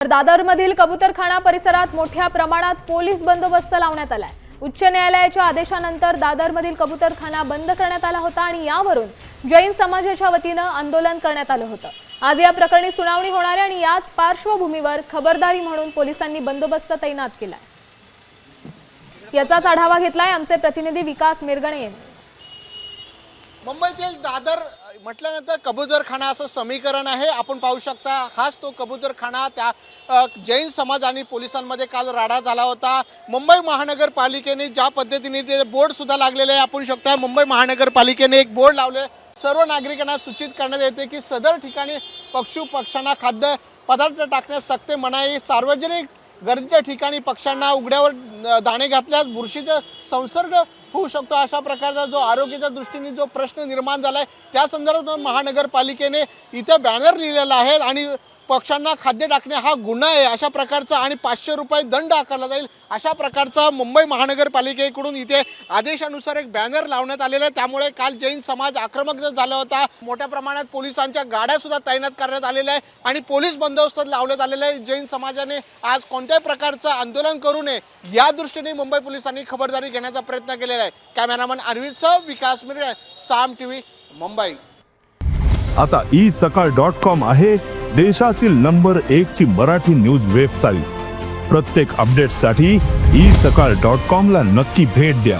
दादरमधील कबूतरखाना परिसरात मोठ्या प्रमाणात पोलीस बंदोबस्त लावण्यात आलाय। उच्च न्यायालयाच्या आदेशानंतर दादरमधील कबूतरखाना बंद करण्यात आला होता आणि यावरून जैन समाजाच्या वतीने आंदोलन करण्यात आलं होतं। आज या प्रकरणी सुनावणी होणार आहे आणि याच पार्श्वभूमीवर खबरदारी म्हणून पोलिसांनी बंदोबस्त तैनात केलाय। याचाच आढावा घेतलाय आमचे प्रतिनिधी विकास मिरगणे यांनी। मुंबईतील दादर म्हटल्यानंतर कबूतरखाना असं समीकरण आहे। आपण पाहू शकता हाच तो कबूतरखाना। त्या जैन समाज आणि पोलिसांमध्ये काल राडा झाला होता। मुंबई महानगरपालिकेने ज्या पद्धतीने ते बोर्ड सुद्धा लागलेले आहे, आपण शकता मुंबई महानगरपालिकेने एक बोर्ड लावले, सर्व नागरिकांना सूचित करण्यात येते की सदर ठिकाणी पक्षांना खाद्य पदार्थ टाकण्यास सक्त मनाई। सार्वजनिक गर्दीच्या ठिकाणी पक्ष्यांना उघड्यावर दाणे घातल्यास बुरशीचा संसर्ग होऊ शकतो। अशा प्रकारचा जो आरोग्याच्या दृष्टीने जो प्रश्न निर्माण झालाय त्या संदर्भात महानगरपालिकेने इथे बॅनर लिहिलेला आहे आणि पक्ष्यांना खाद्य टाकणे हा गुन्हा आहे अशा प्रकारचा आणि 500 रुपये दंड आकारला जाईल अशा प्रकारचा मुंबई महानगरपालिकेकडून इथे आदेशानुसार एक बॅनर लावण्यात आलेला आहे। त्यामुळे काल जैन समाज आक्रमक झाला होता। मोठ्या प्रमाणात पोलिसांच्या गाड्या सुद्धा तैनात करण्यात आलेल्या आहे आणि पोलीस बंदोबस्त लावण्यात आलेला आहे। जैन समाजाने आज कोणत्याही प्रकारचं आंदोलन करू नये या दृष्टीने मुंबई पोलिसांनी खबरदारी घेण्याचा प्रयत्न केलेला आहे। कॅमेरामन अरविंदसह विकास मिरगणे, साम टीव्ही, मुंबई। आता isakal.com आहे देशातील नंबर 1 ची मराठी न्यूज वेबसाईट। प्रत्येक अपडेटसाठी isakal.com ला नक्की भेट द्या।